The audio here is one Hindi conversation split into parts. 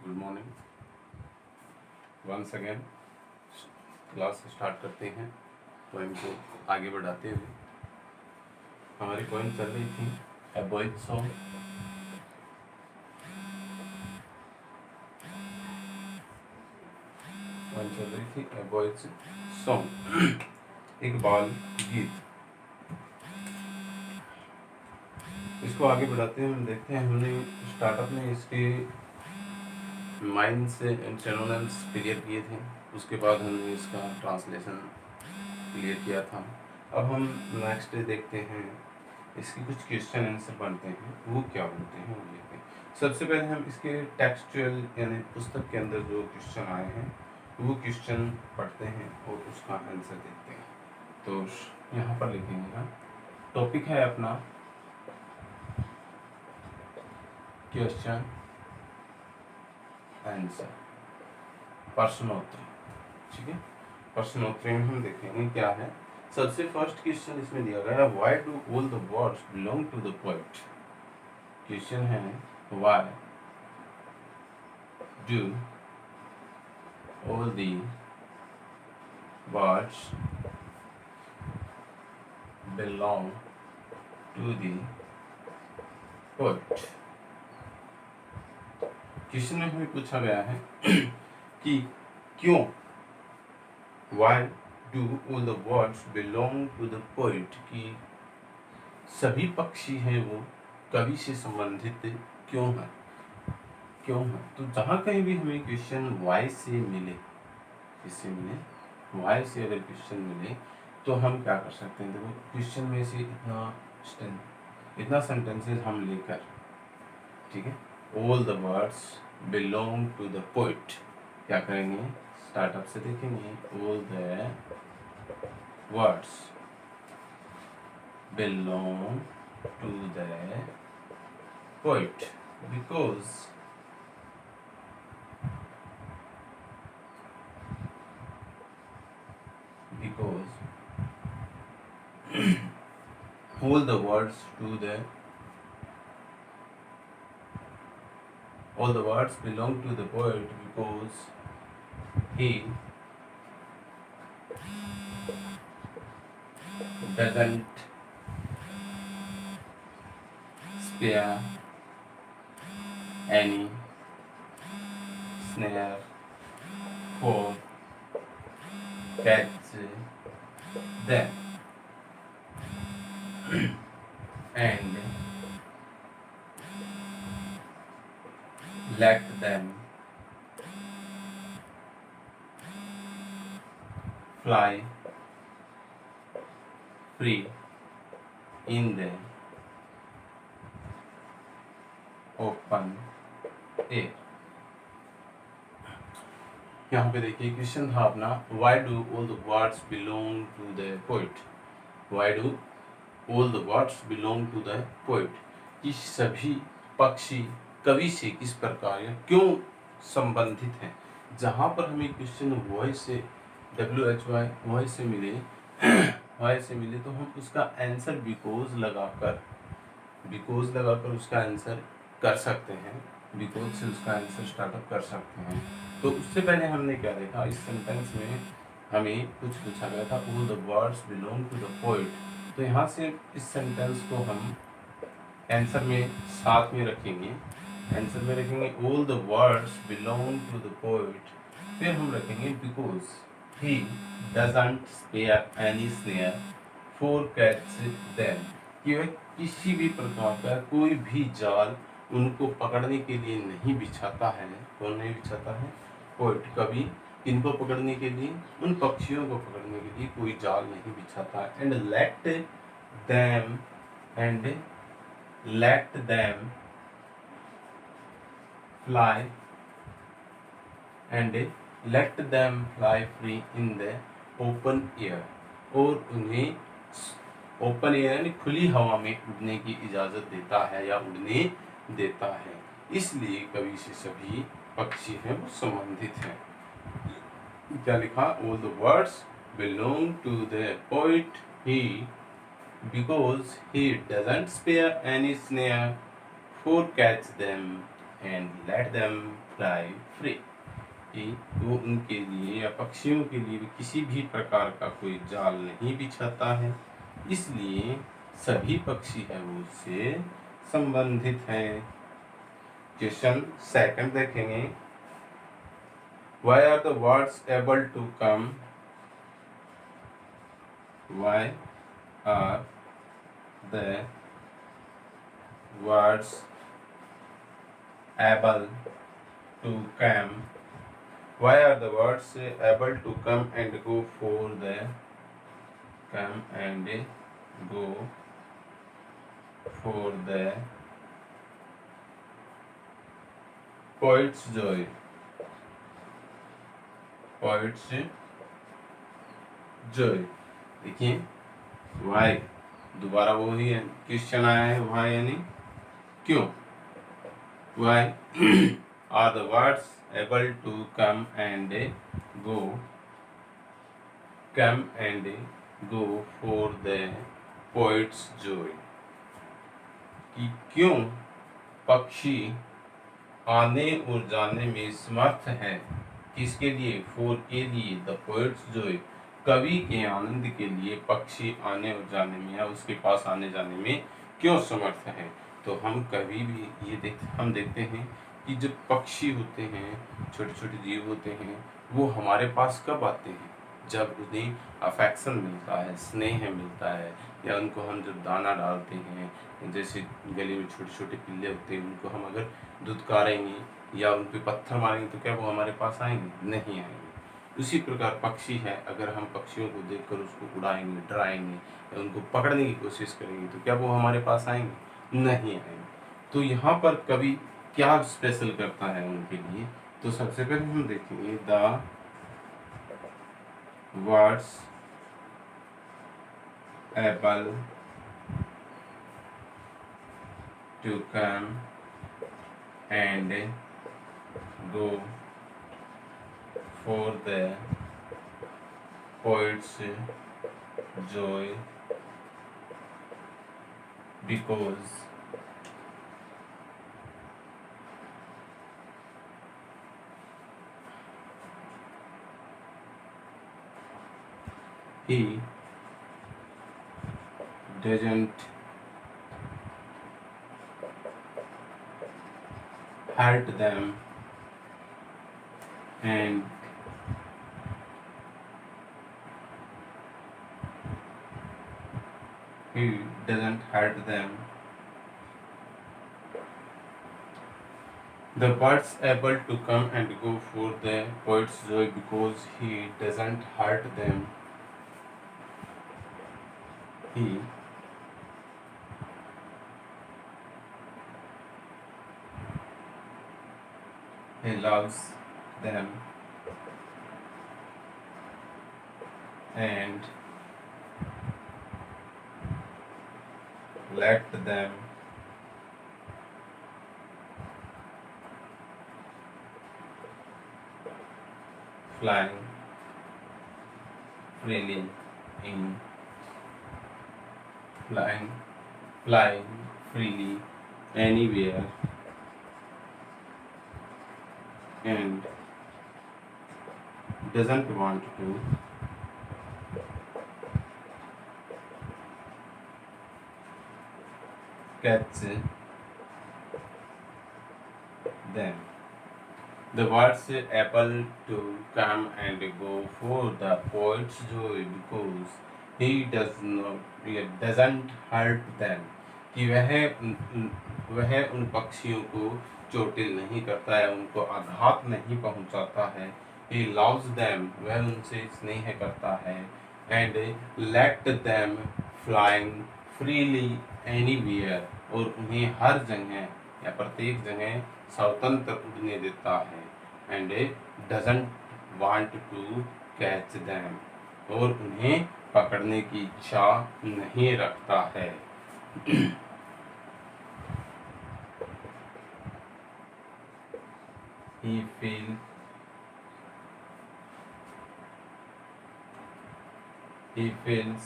Good morning. Once again class start करते हैं। पोएम को आगे बढ़ाते हुए हमारी पोएम चल रही थी ए बॉयज सॉन्ग। पोएम चल रही थी ए बॉयज सॉन्ग, एक बाल गीत। इसको आगे बढ़ाते हैं, हम देखते हैं। हमने स्टार्टअप में इसके माइंड से सिनोनिम्स क्लियर किए थे, उसके बाद हमने इसका ट्रांसलेशन क्लियर किया था। अब हम नेक्स्ट डे देखते हैं इसकी कुछ क्वेश्चन आंसर बनते हैं, वो क्या बनते हैं वो देखते हैं। सबसे पहले हम इसके टेक्सचुअल यानी पुस्तक के अंदर जो क्वेश्चन आए हैं वो क्वेश्चन पढ़ते हैं और उसका आंसर देखते हैं। तो यहाँ पर लिखेंगे हम, टॉपिक है अपना क्वेश्चन आंसर प्रश्नोत्तरी। ठीक है, प्रश्नोत्तरी में हम देखेंगे क्या है। सबसे फर्स्ट क्वेश्चन इसमें दिया गया है, why do all the words belong to the poet. Question है, why do all the words belong to the poet. Question में हमें पूछा गया है कि क्यों, why do all the words belong to the poet, कि सभी पक्षी हैं वो कवि से संबंधित क्यों है, क्यों है। तो जहाँ कहीं भी हमें क्वेश्चन वाई से मिले, किससे मिले, वाई से अगर क्वेश्चन मिले तो हम क्या कर सकते हैं। देखो क्वेश्चन में से इतना सेंटेंसेस हम लेकर, ठीक है, all the words belong to the poet, क्या करेंगे, स्टार्टअप से देखेंगे। All the words belong to the poet because all the words belong to the poet because he doesn't spare any snare for catch them and let them fly free in the open air। यहाँ पे देखिए क्वेश्चन था अपना, why do all the words belong to the poet. Why do all the words belong to the poet, कि सभी पक्षी कवि से किस प्रकार या क्यों संबंधित हैं। जहाँ पर हमें क्वेश्चन वॉइस से WHY वॉइस से मिले वॉइस से मिले तो हम उसका आंसर बिकॉज लगाकर उसका आंसर कर सकते हैं, बिकॉज से उसका आंसर स्टार्टअप कर सकते हैं। तो उससे पहले हमने क्या देखा, इस सेंटेंस में हमें कुछ पूछा गया था, all the words belong to the poet. तो यहाँ से इस सेंटेंस को हम आंसर में साथ में रखेंगे, आंसर में रखेंगे all the words belong to the poet, फिर हम रखेंगे because he doesn't spare any snare for catch them, कि वह किसी भी प्रकार का कोई भी जाल उनको पकड़ने के लिए नहीं बिछाता है। कौन नहीं बिछाता है, पोएट, कवि। इनको पकड़ने के लिए, उन पक्षियों को पकड़ने के लिए कोई जाल नहीं बिछाता है। And let them fly free in the open air, और उन्हें ओपन एयर यानी खुली हवा में उड़ने की इजाजत देता है या उड़ने देता है। इसलिए कवि से सभी पक्षी हैं वो संबंधित हैं। क्या लिखा, all the words belong to the poet he because he doesn't spare any snare for catch them and let them fly free। कि वो उनके लिए या पक्षियों के लिए भी किसी भी प्रकार का कोई जाल नहीं बिछाता है, इसलिए सभी पक्षी है वो उससे संबंधित हैं। क्वेश्चन सेकंड देखेंगे, Why are the birds able to come? Why are the birds able to come? Why are the birds able to come and go for the come and go for the poet's joy? Poet's joy। देखिए why दोबारा वही क्वेश्चन आया है, why यानी क्यों। Why are the birds able to come and go for the poet's joy? कि क्यों पक्षी आने और जाने में समर्थ है, किसके लिए, फोर के लिए, द पोएट्स जॉय, कवि के आनंद के लिए पक्षी आने और जाने में या उसके पास आने जाने में क्यों समर्थ है। तो हम कभी भी ये हम देखते हैं कि जब पक्षी होते हैं, छोटे छोटे जीव होते हैं, वो हमारे पास कब आते हैं, जब उन्हें अफेक्शन मिलता है, स्नेह मिलता है, या उनको हम जब दाना डालते हैं, जैसे गली में छोटे छोटे पिल्ले होते हैं, उनको हम अगर धुतकारेंगे या उन पर पत्थर मारेंगे तो क्या वो हमारे पास आएंगे, नहीं आएंगे। उसी प्रकार पक्षी है, अगर हम पक्षियों को देखकर उसको उड़ाएंगे, डराएंगे या उनको पकड़ने की कोशिश करेंगे तो क्या वो हमारे पास आएंगे, नहीं आएंगे। तो यहाँ पर कवि क्या स्पेशल करता है उनके लिए, तो सबसे पहले हम देखेंगे the words able to come and go for the poet's joy because he doesn't hurt them and he doesn't hurt them. The birds able to come and go for the poet's joy because he doesn't hurt them. He loves them and let them fly freely in flying freely anywhere and doesn't want to catch them. The birds able to come and go for the poet's joy because he doesn't hurt them। कि वह उन पक्षियों को चोटिल नहीं करता है, उनको आघात नहीं पहुंचाता है। He loves them, वह उनसे स्नेह करता है। And let them flying freely anywhere, और उन्हें हर जगह या प्रत्येक जगह स्वतंत्र उड़ने देता है। And doesn't want to catch them, और उन्हें पकड़ने की इच्छा नहीं रखता है। He feels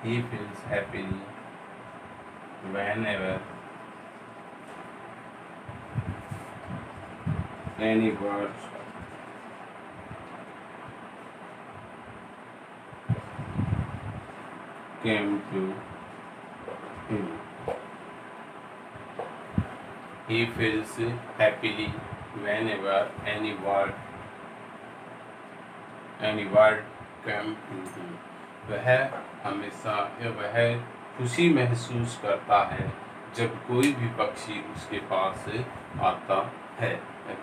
he feels happily whenever any birds came to him. He feels happily whenever any word came to him. वह हमेशा वह खुशी महसूस करता है जब कोई भी पक्षी उसके पास आता है।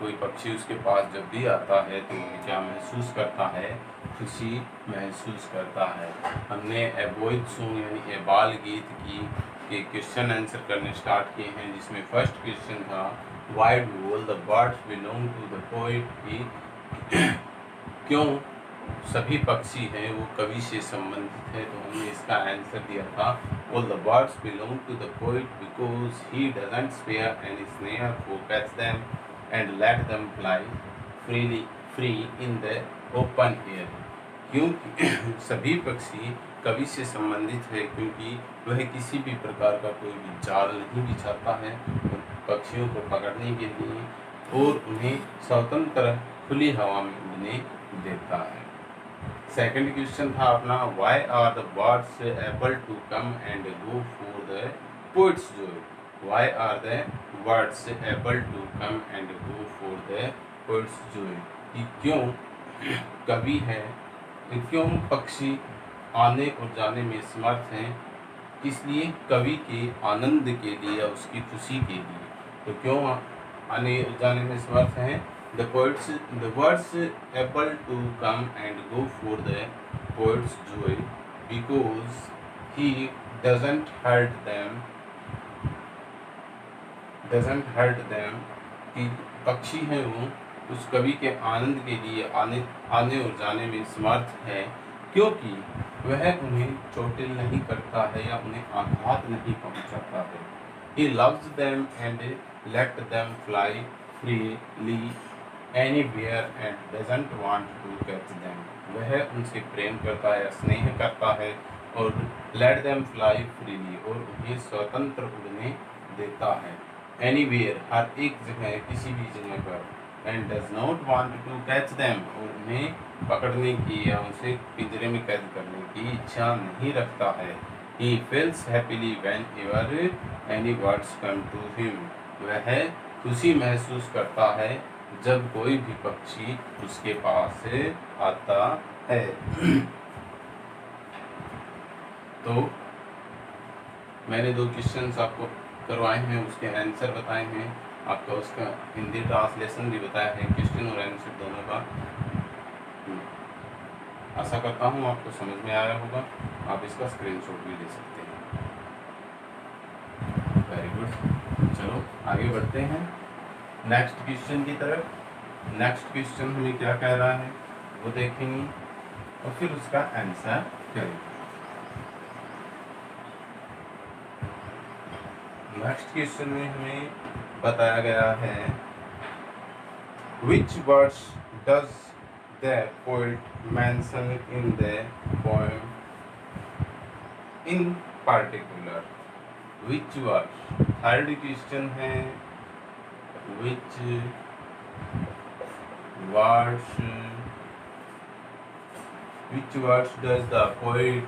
कोई पक्षी उसके पास जब भी आता है तो वह क्या महसूस करता है? खुशी महसूस करता है। हमने ए बॉयज सॉन्ग यानी ए बाल गीत की के क्वेश्चन आंसर करने स्टार्ट किए हैं, जिसमें फर्स्ट क्वेश्चन था why do all the birds belong to the poet, की क्यों सभी पक्षी हैं वो कवि से संबंधित है। तो हमने इसका आंसर दिया था all the birds belong to the poet because he doesn't spare any snare for catch them and let them fly free in the open air. क्योंकि सभी पक्षी कवि से संबंधित है क्योंकि वह किसी भी प्रकार का कोई भी जाल नहीं बिछाता है पक्षियों को पकड़ने के लिए और उन्हें स्वतंत्र खुली हवा में उड़ने देता है। सेकंड क्वेश्चन था अपना why are the birds able to come and go for the poet's joy. Why are the birds able to come and go for the poet's joy, कि क्यों कवि है, क्यों पक्षी आने और जाने में समर्थ हैं, इसलिए कवि के आनंद के लिए या उसकी खुशी के लिए। तो क्यों आने और जाने में समर्थ हैं? The birds able to come and go for the poet's joy because he doesn't hurt them कि पक्षी हैं वो उस कवि के आनंद के लिए आने और जाने में समर्थ है क्योंकि वह उन्हें चोटिल नहीं करता है या उन्हें आघात नहीं पहुंचाता है। He loves them and let them fly freely anywhere and doesn't want to catch them। वह उनसे प्रेम करता है, स्नेह करता है और let them fly freely और उन्हें स्वतंत्र उड़ने देता है। anywhere हर एक जगह, किसी भी जगह पर, and does not want to catch them और उन्हें पकड़ने की या उनसे पिंजरे में कैद करने की इच्छा नहीं रखता है। He feels happily whenever any birds come to him। वह खुशी महसूस करता है जब कोई भी पक्षी उसके पास से आता है। तो मैंने 2 क्वेश्चंस आपको करवाए हैं, उसके आंसर बताए हैं, आपका उसका हिंदी ट्रांसलेशन भी बताया है, क्वेश्चन और आंसर दोनों का। आशा करता हूँ आपको समझ में आया होगा। आप इसका स्क्रीनशॉट भी ले सकते हैं। वेरी गुड, चलो आगे बढ़ते हैं नेक्स्ट क्वेश्चन की तरफ। नेक्स्ट क्वेश्चन हमें क्या कह रहा है वो देखेंगे और फिर उसका आंसर करेंगे। नेक्स्ट क्वेश्चन में हमें बताया गया है which words does the poet mention in the poem in particular। which words, third question है which words does the poet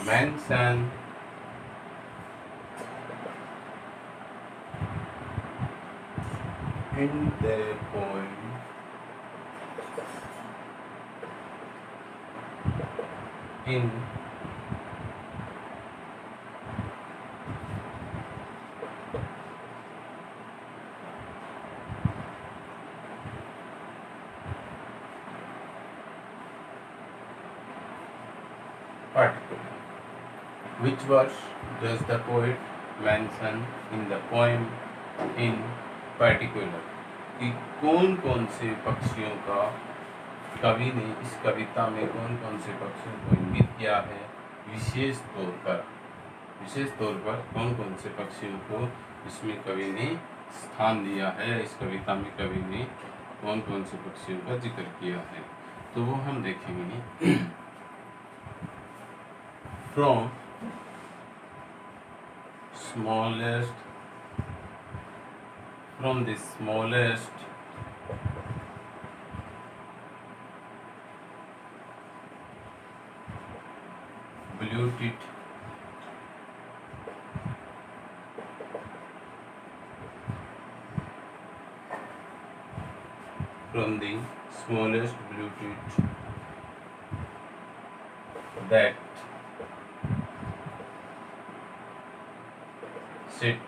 mention in the poem in particular। which words does the poet mention in the poem in particular, कि कौन कौन से पक्षियों का कवि ने इस कविता में कौन कौन से पक्षियों को इंगित किया है विशेष तौर पर कौन कौन से पक्षियों को इसमें कवि ने स्थान दिया है, इस कविता में कवि ने कौन कौन से पक्षियों का जिक्र किया है, तो वो हम देखेंगे। From the smallest blue-tit that sit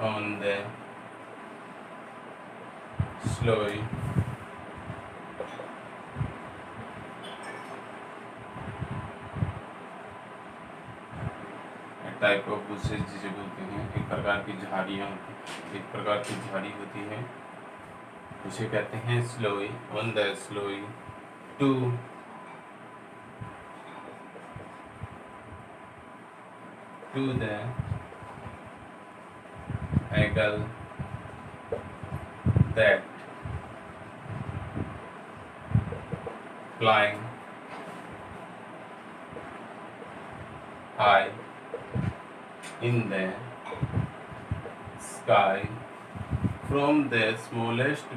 on the slowly type of bushes जिसे बोलते हैं, एक प्रकार की झाड़ियाँ, एक प्रकार की झाड़ी होती है, उसे कहते हैं sloe. On the sloe to the eagle that flying high in the sky from the smallest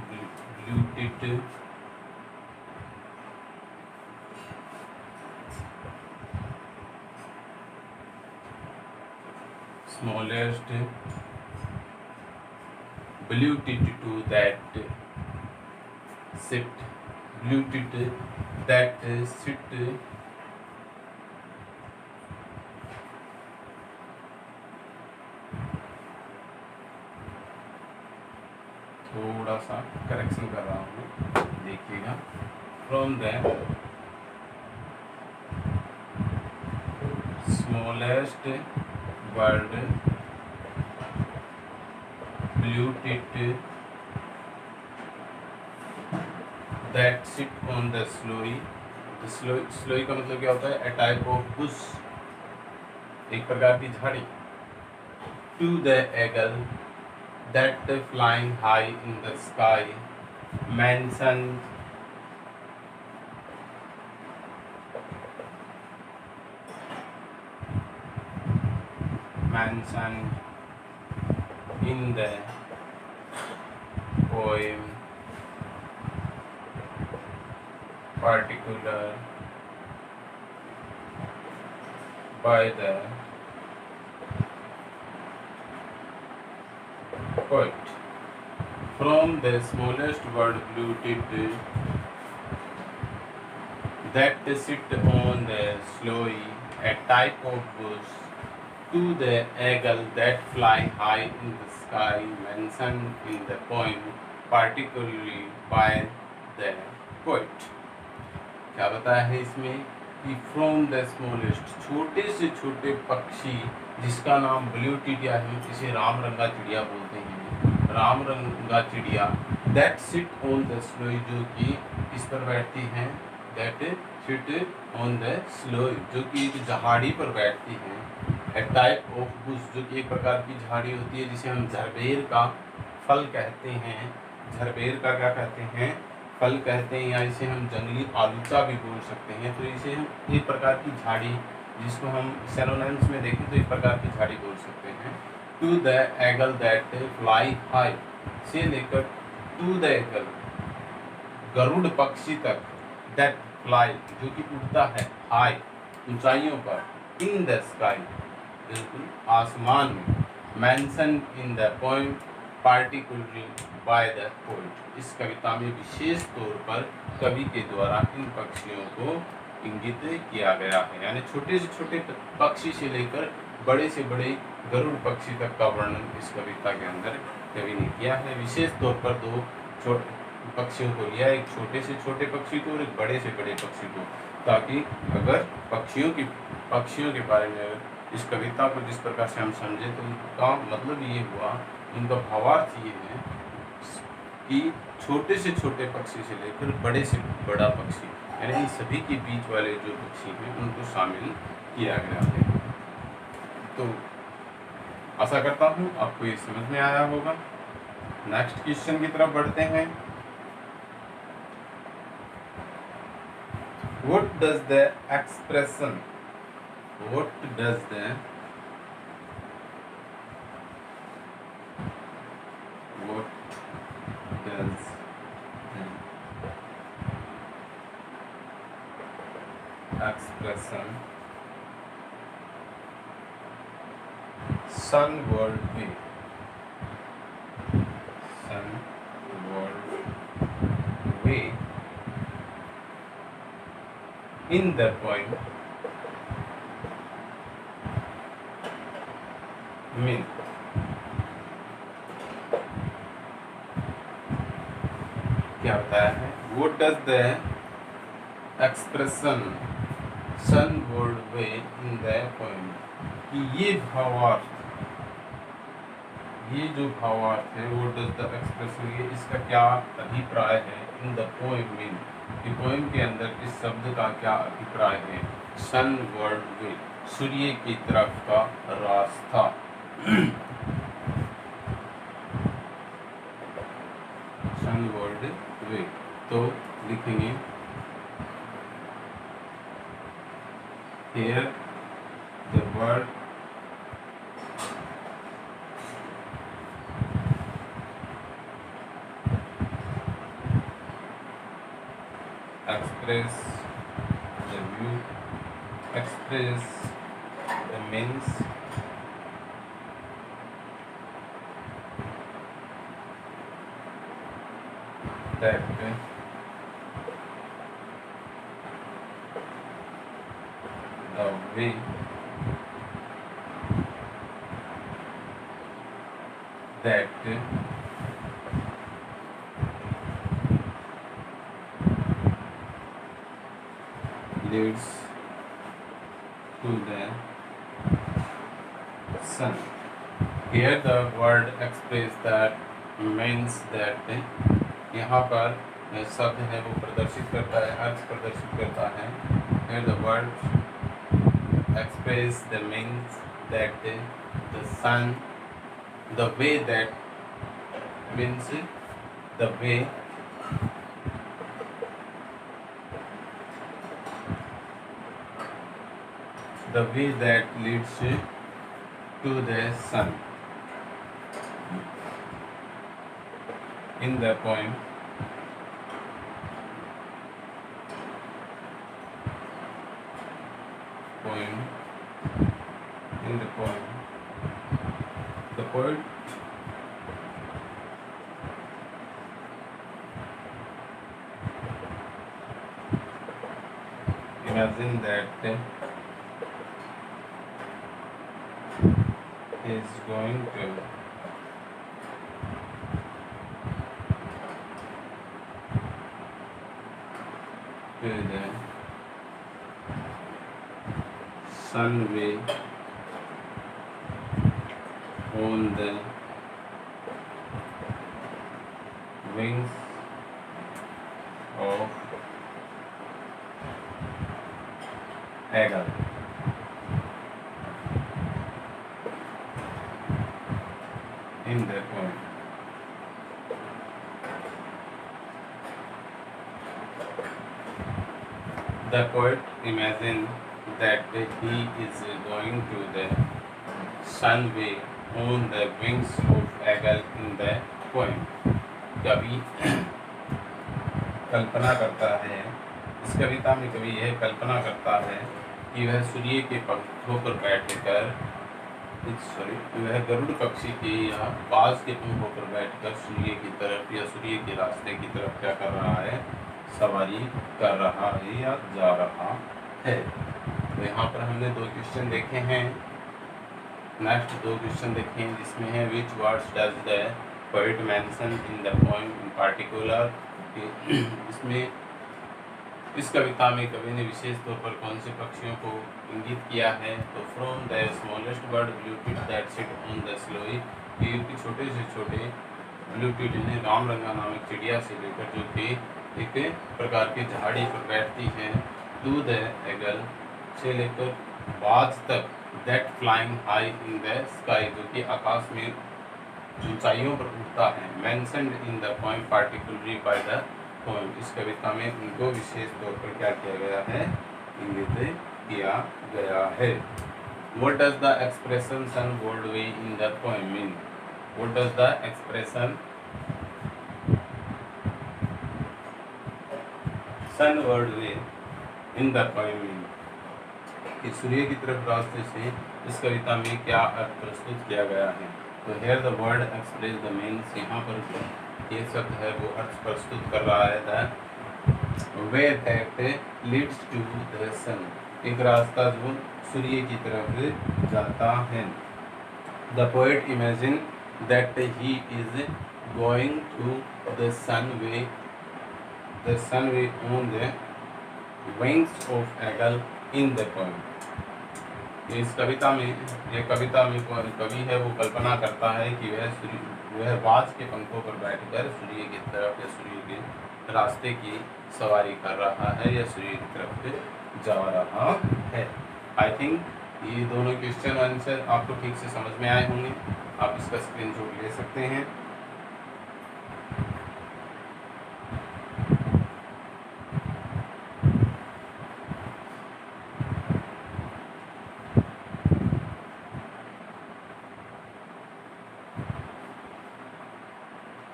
blue-tit to that sit थोड़ा सा करेक्शन कर रहा हूँ, देखिएगा। From the smallest bird blue-tit that sit on the slowly। स्लोई का मतलब क्या होता है? A type of bush, एक प्रकार की झाड़ी। To the eagle that flying high in the sky mentioned in the poem particular by the poet। From the smallest bird blue-tit that sit on the sloe, a type of bush, to the eagle that fly high in the sky mentioned in the poem particularly by the poet। क्या बताया है इसमें कि फ्रॉम द स्मॉलेस्ट, छोटे से छोटे पक्षी जिसका नाम ब्लू-टिट या हम इसे रामरंगा चिड़िया बोलते हैं, रामरंगा चिड़िया, दैट सिट ऑन द स्लोई, जो कि इस पर बैठती हैं, दैट सिट ऑन द स्लोई, जो कि एक झाड़ी पर बैठती हैं। ए टाइप ऑफ बुश, जो कि एक प्रकार की झाड़ी होती है जिसे हम झरबेर का फल कहते हैं, झरबेर का क्या कहते हैं? फल कहते हैं, या इसे हम जंगली आलूचा भी बोल सकते हैं। तो इसे हम एक प्रकार की झाड़ी, जिसको हम सिनोनिम्स में देखें तो एक प्रकार की झाड़ी बोल सकते हैं। To the eagle that fly high, से लेकर टू द एगल, गरुड़ पक्षी तक, दैट फ्लाई, जो कि उड़ता है, हाई, ऊंचाइयों पर, इन द स्काई, बिल्कुल आसमान में, mention in the poem particularly by the poet, इस कविता में विशेष तौर पर कवि के द्वारा इन पक्षियों को इंगित किया गया है। यानी छोटे से छोटे पक्षी से लेकर बड़े से बड़े गरुड़ पक्षी तक का वर्णन इस कविता के अंदर कवि ने किया है। विशेष तौर पर दो छोटे पक्षियों को लिया, एक छोटे से छोटे पक्षी को और एक बड़े से बड़े पक्षी को, ताकि अगर पक्षियों के बारे में इस कविता को जिस प्रकार से हम समझे तो उनका मतलब ये हुआ, उनका भावार्थ ये है कि छोटे से छोटे पक्षी से लेकर बड़े से बड़ा पक्षी, यानी इन सभी के बीच वाले जो पक्षी हैं उनको शामिल किया गया है। तो आशा करता हूँ आपको ये समझ में आया होगा। नेक्स्ट क्वेश्चन की तरफ बढ़ते हैं। What does the expression what does the expression sun world way in the poem mean? क्या बताया है? What does the expression sun world way in the poem कि ये जो भावार्थ है what does the expression ये इसका क्या अभिप्राय है in the poem mean कि पोएम के अंदर इस शब्द का क्या अभिप्राय है। सन वर्ल्ड वे सूर्य की तरफ का रास्ता। सन वर्ल्ड वे तो लिखेंगे here the word express the view express the means that the way that leads to the sun. Here the word express that means that यहाँ पर शब्द है वो प्रदर्शित करता है, अर्थ प्रदर्शित करता है। Here the word express the means that the sun, the way that means the way that leads to the sun in the poem the poet imagine that he is going to the sun way on the wings of eagle. In the poem the poet imagines that he is going to the sun way on the wings of eagle in the poem. कवि कल्पना करता है, इस कविता में कवि यह कल्पना करता है कि वह सूर्य के पंखों पर बैठकर वह गरुड़ पक्षी के या बाज के पंखों पर बैठकर सूर्य की तरफ या सूर्य के रास्ते की तरफ क्या कर रहा है, सवारी कर रहा है या जा रहा है। तो यहाँ पर हमने दो क्वेश्चन देखे हैं। नेक्स्ट दो क्वेश्चन देखें जिसमें है विच words does the poet mention in the poem in particular. इसमें इस कविता में कवि ने विशेष तौर पर कौन से पक्षियों को इंगित किया है। तो from the smallest bird blue tit that sit on the sloe, कि छोटे से छोटे ब्लू टिट इन्हें रामरंगा नामक चिड़िया से लेकर जो कि एक प्रकार की झाड़ी पर बैठती है, टू द एगल से लेकर बाज तक that flying high in the sky, जो कि आकाश में ऊंचाइयों पर उठता है। Mentioned in the poem particularly by the poem, इस कविता में उनको विशेष तौर पर क्या किया गया है, इंगित किया गया है। What does the expression sun world way in the poem mean? What does the expression sun world way in the poem mean? कि सूर्य की तरफ रास्ते से इस कविता में क्या अर्थ प्रस्तुत किया गया है। तो here the word express the means, यहाँ पर ये शब्द है वो अर्थ प्रस्तुत कर रहा है। The way that leads to the sun, एक रास्ता जो सूर्य की तरफ जाता है। The poet imagine that he is going to the sun way on the wings of eagle in the poem. इस कविता में कवि है वो कल्पना करता है कि वह बाज के पंखों पर बैठकर सूर्य की तरफ या सूर्य के रास्ते की सवारी कर रहा है या सूर्य की तरफ जा रहा है। आई थिंक ये दोनों क्वेश्चन आंसर आपको ठीक से समझ में आए होंगे। आप इसका स्क्रीनशॉट ले सकते हैं।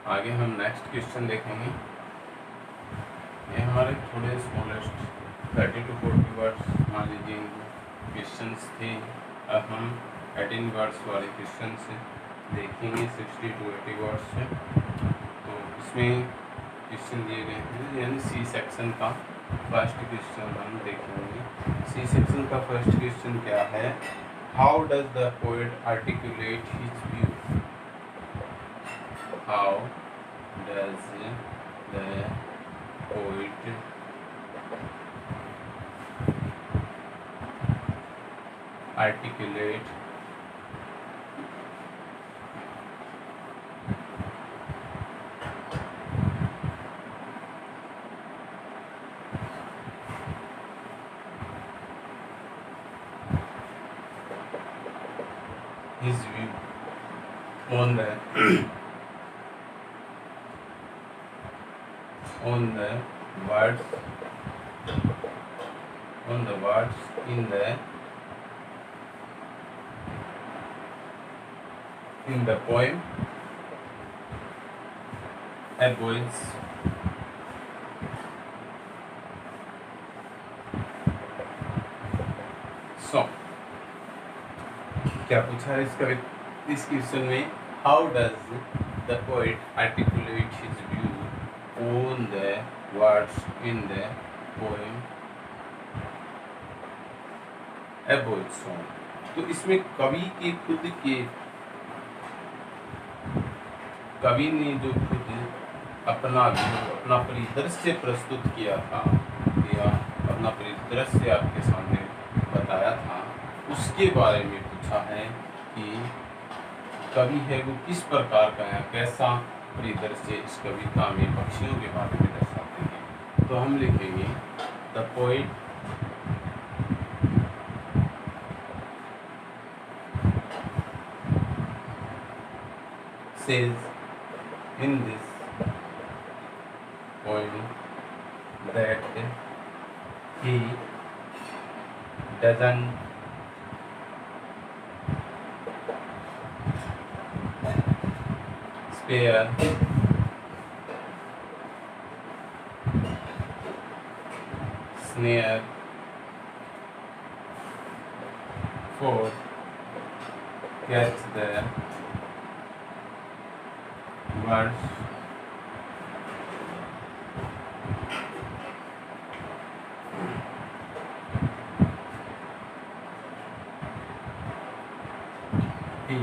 आगे हम नेक्स्ट क्वेश्चन देखेंगे। ये हमारे थोड़े स्मॉलेस्ट 30 to 40 वर्ड्स मान लीजिए क्वेश्चंस थे। अब हम 18 वर्ड्स वाले क्वेश्चन से देखेंगे 60 to 80 वर्ड्स से। तो इसमें क्वेश्चन दिए गए हैं, यानी सी सेक्शन का फर्स्ट क्वेश्चन हम देखेंगे। सी सेक्शन का फर्स्ट क्वेश्चन क्या है, how does the poet articulate his view. How does the poet articulate his view on the words in the poem Aboy's song। क्या पूछा है इस क्वेश्चन में, how does the poet articulate his view on the words in the poem Aboy's song। तो इसमें कवि ने जो खुद अपना परिदृश्य प्रस्तुत किया था या अपना परिदृश्य आपके सामने बताया था, उसके बारे में पूछा है कि कवि है वो किस प्रकार का है, कैसा परिदृश्य इस कविता में पक्षियों के बारे में दर्शाते हैं। तो हम लिखेंगे the poet says in this poem that he doesn't spare snare for catch the birds he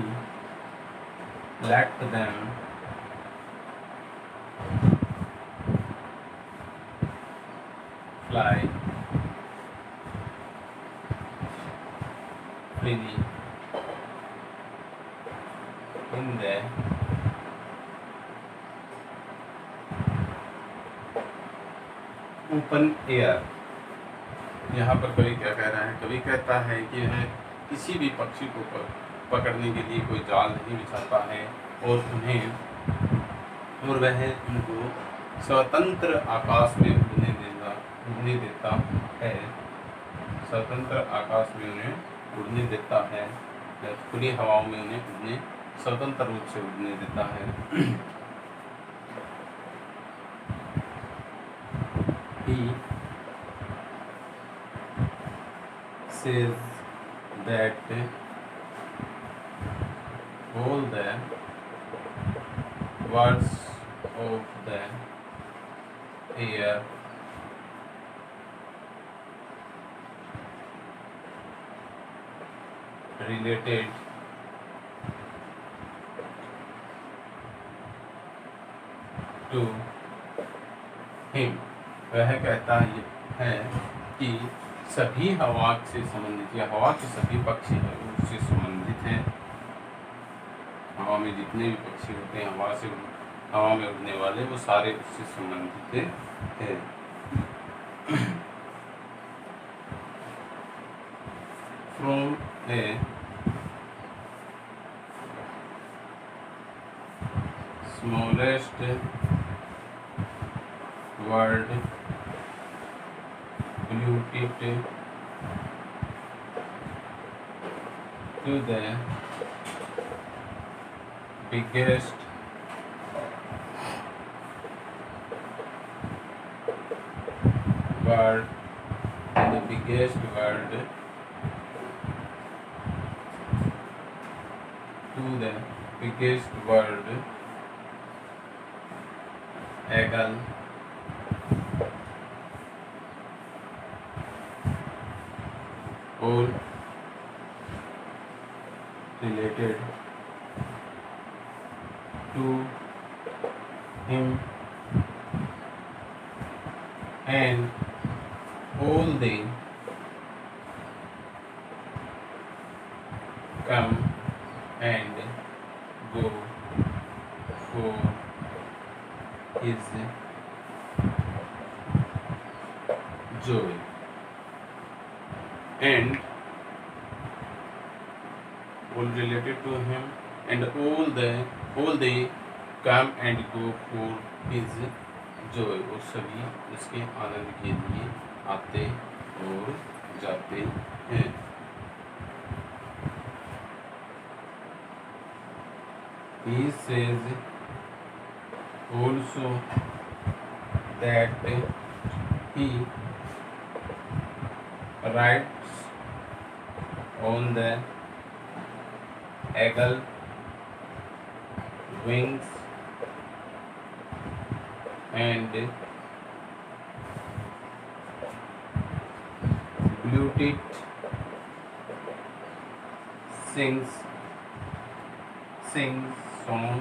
let them fly freely in the open air. यहाँ पर कवि क्या कह रहा है, कवि कहता है कि वह किसी भी पक्षी को पकड़ने के लिए कोई जाल नहीं बिछाता है और वह उनको स्वतंत्र आकाश में उड़ने देता है, स्वतंत्र आकाश में उन्हें उड़ने देता है, खुली हवाओं में उन्हें स्वतंत्र रूप से उड़ने देता है। He says that all the words of the air related to him, वह कहता है कि सभी हवा से संबंधित या हवा के सभी पक्षी हैं वो उससे संबंधित हैं। हवा में जितने भी पक्षी होते हैं, हवा में उड़ने वाले, वो सारे उससे संबंधित हैं। From a smallest word polluted to the biggest word, the biggest word to the biggest word, eagle, all related to him, and all they come and go for his joy, and all related to him, and all they come and go for his joy, और सभी उसके आनंद के लिए आते और जाते हैं। He says also that he rides on the eagle wings and Bluetooth sings song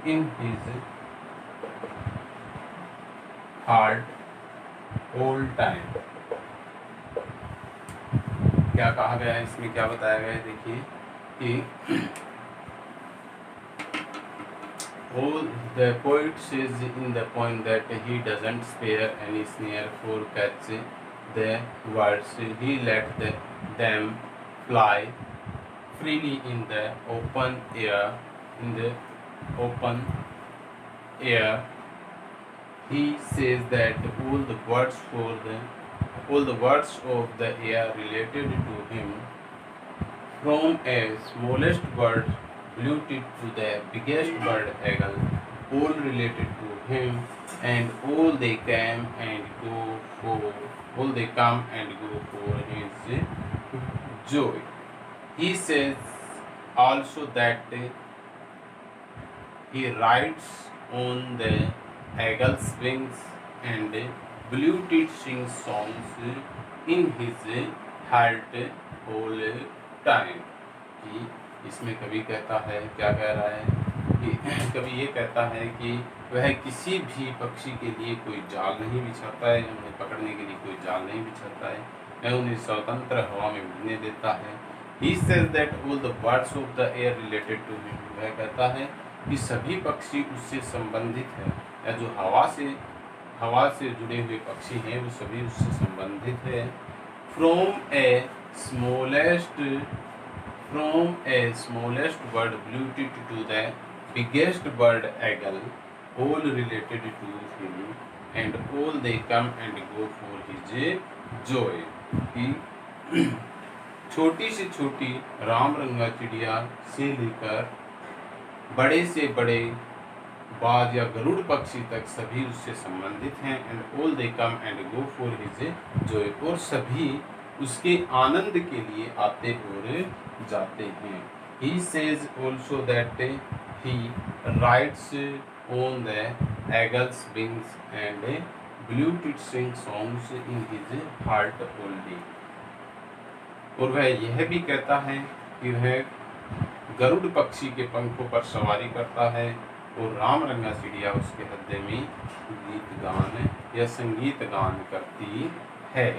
in his heart all time। क्या कहा गया है इसमें, क्या बताया गया है, देखिए कि all the poet says in the poem that he doesn't spare any snare for catch the words, he let them fly freely in the open air, He says that all the words of the air related to him, from a smallest bird Bluetooth to the biggest bird eagle, all related to him, and all they come and go for his joy. He says also that he rides on the eagle's wings and Bluetooth sings songs in his heart all time। कि इसमें कवि कहता है, क्या कह रहा है कि कवि ये कहता है कि वह किसी भी पक्षी के लिए कोई जाल नहीं बिछाता है, उन्हें पकड़ने के लिए कोई जाल नहीं बिछाता है, वह उन्हें स्वतंत्र हवा में उड़ने देता है। He says that all the birds of the air related to him, वह कहता है कि सभी पक्षी उससे संबंधित हैं, या जो हवा से जुड़े हुए पक्षी हैं वो सभी उससे संबंधित है। From a smallest from a smallest bird bluetooth to the biggest bird eagle, all related to him, and all they come and go for his joy. कि छोटी से छोटी रामरंगा चिड़िया से लेकर बड़े से बड़े बाज या गरुड़ पक्षी तक सभी उससे संबंधित हैं। And all they come and go for his Joy, और सभी उसके आनंद के लिए आते और जाते हैं। He says also that he rides on the eagle's wings and Bluetooth sing songs in his heart all day. और वह यह भी कहता है कि वह गरुड़ पक्षी के पंखों पर सवारी करता है और रामरंगा चिड़िया उसके हृदय में गीत गान या संगीत गान करती है।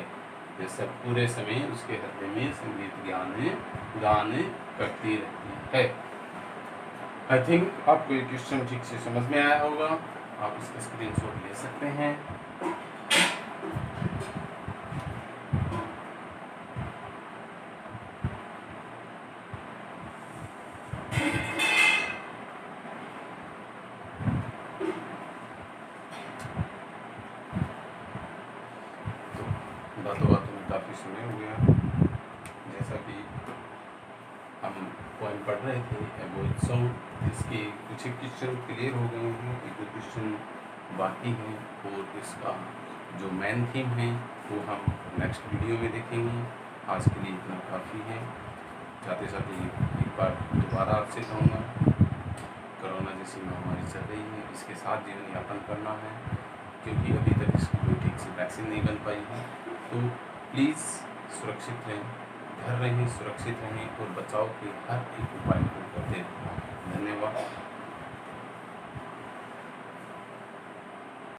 जैसे पूरे समय उसके हृदय में संगीत गान करती रहती है। आई थिंक आपको ये क्वेश्चन ठीक से समझ में आया होगा। आप इसका स्क्रीनशॉट ले सकते हैं। बातों में काफ़ी समय हो गया। जैसा कि हम पोएम पढ़ रहे थे अबाउट सॉन्ग, इसके कुछ क्वेश्चन क्लियर हो गए हैं, एक दो क्वेश्चन बाकी हैं, और इसका जो मेन थीम है वो हम नेक्स्ट वीडियो में देखेंगे। आज के लिए इतना काफ़ी है। साथ ही एक बार दोबारा आपसे कहूँगा, कोरोना जैसी महामारी चल रही है, इसके साथ जीवन यापन करना है, क्योंकि अभी तक इसकी कोई ठीक से वैक्सीन नहीं बन पाई है। तो प्लीज़ सुरक्षित रहें, घर रहें, सुरक्षित रहें और बचाव के हर एक उपाय को करते रहें। धन्यवाद।